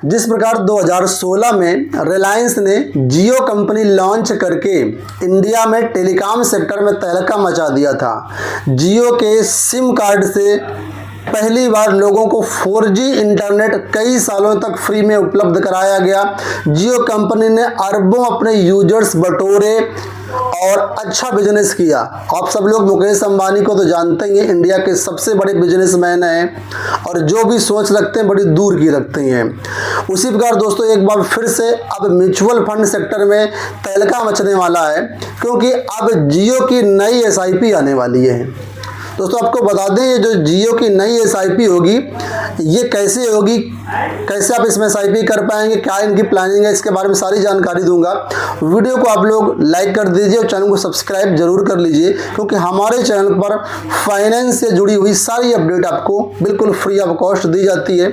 जिस प्रकार 2016 में रिलायंस ने जियो कंपनी लॉन्च करके इंडिया में टेलीकॉम सेक्टर में तहलका मचा दिया था। जियो के सिम कार्ड से पहली बार लोगों को 4G इंटरनेट कई सालों तक फ्री में उपलब्ध कराया गया। जियो कंपनी ने अरबों अपने यूजर्स बटोरे और अच्छा बिजनेस किया। आप सब लोग मुकेश अंबानी को तो जानते ही हैं, इंडिया के सबसे बड़े बिजनेसमैन हैं और जो भी सोच रखते हैं बड़ी दूर की रखते हैं। उसी प्रकार दोस्तों एक बार फिर से अब म्यूचुअल फंड सेक्टर में तहलका मचने वाला है, क्योंकि अब जियो की नई SIP आने वाली है। दोस्तों आपको बता दें, ये जो जियो की नई SIP होगी ये कैसे होगी, कैसे आप इसमें SIP कर पाएंगे, क्या इनकी प्लानिंग है, इसके बारे में सारी जानकारी दूंगा। वीडियो को आप लोग लाइक कर दीजिए और चैनल को सब्सक्राइब जरूर कर लीजिए, क्योंकि हमारे चैनल पर फाइनेंस से जुड़ी हुई सारी अपडेट आपको बिल्कुल फ्री ऑफ कॉस्ट दी जाती है।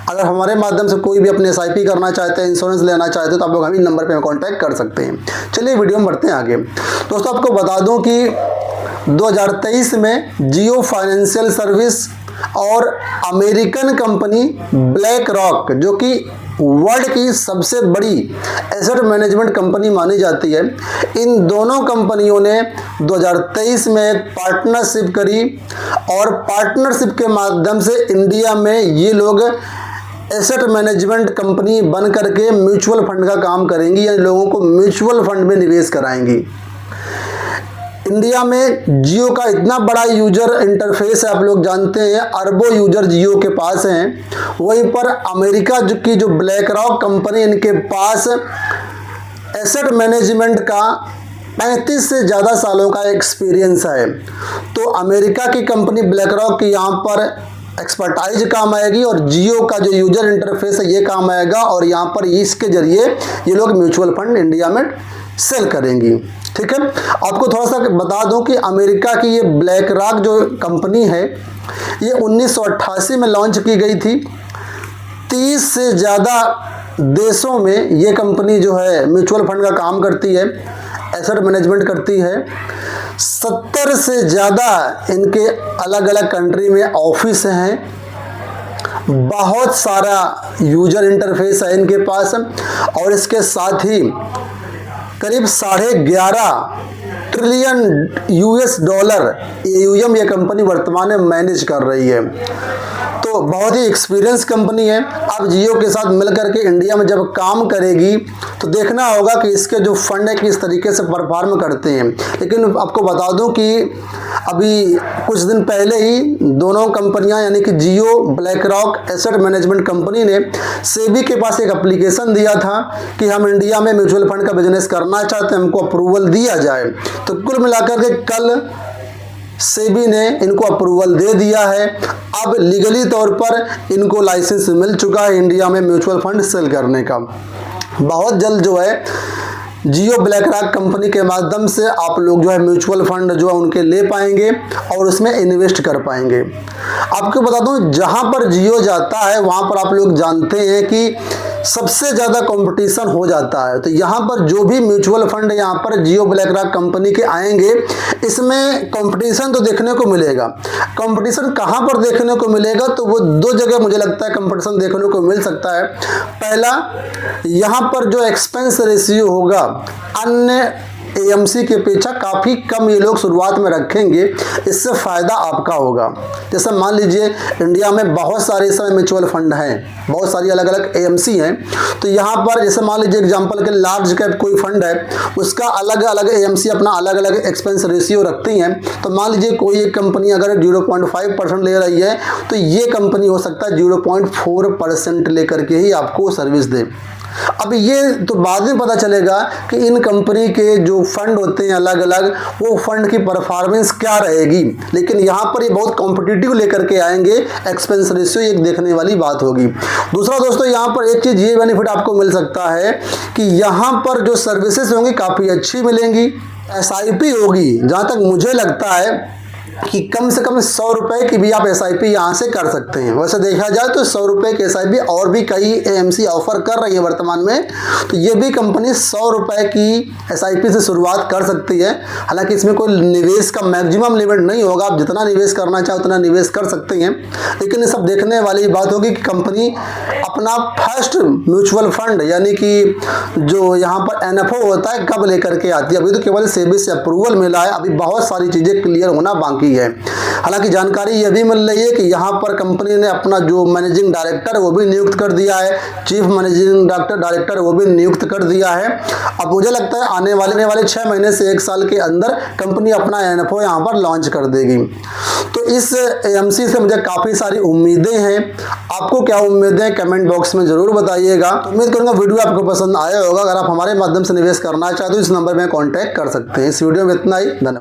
अगर हमारे माध्यम से कोई भी अपने SIP करना चाहते हैं, इंश्योरेंस लेना चाहते हैं, तो आप लोग हम इन नंबर पर कॉन्टैक्ट कर सकते हैं। चलिए वीडियो में बढ़ते हैं आगे। दोस्तों आपको बता दूं कि 2023 में जियो फाइनेंशियल सर्विस और अमेरिकन कंपनी ब्लैक रॉक, जो कि वर्ल्ड की सबसे बड़ी एसेट मैनेजमेंट कंपनी मानी जाती है, इन दोनों कंपनियों ने 2023 में एक पार्टनरशिप करी और पार्टनरशिप के माध्यम से इंडिया में ये लोग एसेट मैनेजमेंट कंपनी बन करके म्यूचुअल फंड का काम करेंगी, यानी लोगों को म्यूचुअल फंड में निवेश कराएंगी। इंडिया में जियो का इतना बड़ा यूजर इंटरफेस है, आप लोग जानते हैं, अरबों यूजर जियो के पास हैं। वहीं पर अमेरिका की जो ब्लैक रॉक कंपनी, इनके पास एसेट मैनेजमेंट का 35 से ज़्यादा सालों का एक्सपीरियंस है। तो अमेरिका की कंपनी ब्लैक रॉक की यहाँ पर एक्सपर्टाइज काम आएगी और जियो का जो यूजर इंटरफेस है ये काम आएगा, और यहाँ पर इसके जरिए ये लोग म्यूचुअल फंड इंडिया में सेल करेंगी। ठीक है, आपको थोड़ा सा बता दूं कि अमेरिका की ये ब्लैक रॉक जो कंपनी है ये 1988 में लॉन्च की गई थी। 30 से ज़्यादा देशों में ये कंपनी जो है म्यूचुअल फंड का काम करती है, एसेट मैनेजमेंट करती है। 70 से ज़्यादा इनके अलग अलग कंट्री में ऑफिस हैं। बहुत सारा यूजर इंटरफेस है इनके पास, और इसके साथ ही करीब 11.5 ट्रिलियन $, AUM ये कंपनी वर्तमान में मैनेज कर रही है। तो बहुत ही एक्सपीरियंस कंपनी है। अब जियो के साथ मिलकर के इंडिया में जब काम करेगी तो देखना होगा कि इसके जो फंड है किस तरीके से परफॉर्म करते हैं। लेकिन आपको बता दूं कि अभी कुछ दिन पहले ही दोनों कंपनियां यानी कि Jio, BlackRock asset management company ने सेबी के पास एक एप्लीकेशन दिया था कि हम इंडिया में म्यूचुअल फंड का बिजनेस करना चाहते हैं, हमको अप्रूवल दिया जाए। तो कुल मिलाकर के कल सेबी ने इनको अप्रूवल दे दिया है। अब लीगली तौर पर इनको लाइसेंस मिल चुका है इंडिया में म्यूचुअल फंड सेल करने का। बहुत जल्द जो है जियो ब्लैक रॉक कंपनी के माध्यम से आप लोग जो है म्यूचुअल फंड जो है उनके ले पाएंगे और उसमें इन्वेस्ट कर पाएंगे। आपको बता दूं, जहां पर जियो जाता है वहां पर आप लोग जानते हैं कि सबसे ज़्यादा कंपटीशन हो जाता है। तो यहाँ पर जो भी म्यूचुअल फंड यहाँ पर जियो ब्लैक रॉक कंपनी के आएंगे, इसमें कंपटीशन तो देखने को मिलेगा। कंपटीशन कहाँ पर देखने को मिलेगा, तो वो 2 जगह मुझे लगता है कंपटीशन देखने को मिल सकता है। पहला, यहाँ पर जो एक्सपेंस रेशियो होगा अन्य AMC के अपेक्षा काफ़ी कम ये लोग शुरुआत में रखेंगे, इससे फ़ायदा आपका होगा। जैसे मान लीजिए इंडिया में बहुत सारे इस समय म्यूचुअल फंड हैं, बहुत सारी अलग अलग AMC हैं। तो यहाँ पर जैसे मान लीजिए एग्जांपल के लार्ज कैप कोई फंड है, उसका अलग अलग AMC अपना अलग अलग एक्सपेंस रेशियो रखती हैं। तो मान लीजिए कोई एक कंपनी अगर 0.5% ले रही है, तो ये कंपनी हो सकता है 0.4% लेकर के ही आपको सर्विस दे। अब ये तो बाद में पता चलेगा कि इन कंपनी के जो फंड होते हैं अलग अलग, वो फंड की परफॉर्मेंस क्या रहेगी। लेकिन यहाँ पर ये बहुत कॉम्पिटिटिव लेकर के आएंगे, एक्सपेंस रेशियो एक देखने वाली बात होगी। दूसरा दोस्तों, यहाँ पर एक चीज़ ये बेनिफिट आपको मिल सकता है कि यहाँ पर जो सर्विसेज होंगी काफ़ी अच्छी मिलेंगी। SIP होगी, जहाँ तक मुझे लगता है कि कम से कम 100 रुपये की भी आप SIP यहाँ से कर सकते हैं। वैसे देखा जाए तो 100 रुपये की SIP और भी कई AMC ऑफर कर रही है वर्तमान में। तो ये भी कंपनी 100 रुपये की SIP से शुरुआत कर सकती है। हालांकि इसमें कोई निवेश का मैक्सिमम लिमिट नहीं होगा, आप जितना निवेश करना चाहो उतना निवेश कर सकते हैं। लेकिन ये सब देखने वाली बात होगी कि कंपनी अपना फर्स्ट म्यूचुअल फंड यानी कि जो यहाँ पर NFO होता है कब लेकर के आती है। अभी तो केवल सेबी से अप्रूवल मिला है, अभी बहुत सारी चीज़ें क्लियर होना बाकी है। हालांकि जानकारी यह भी मिल रही है कि यहाँ पर कंपनी ने अपना जो मैनेजिंग डायरेक्टर वो भी नियुक्त कर दिया है, चीफ मैनेजिंग डायरेक्टर वो भी नियुक्त कर दिया है। अब मुझे लगता है आने वाले 6 महीने से 1 साल के अंदर कंपनी अपना NFO यहाँ पर लॉन्च कर देगी। तो इस AMC से मुझे काफ़ी सारी उम्मीदें हैं। आपको क्या उम्मीदें कमेंट बॉक्स में ज़रूर बताइएगा। तो उम्मीद करूँगा वीडियो आपको पसंद आया होगा। अगर आप हमारे माध्यम से निवेश करना चाहते हो इस नंबर में कॉन्टैक्ट कर सकते हैं। इस वीडियो में इतना ही, धन्यवाद।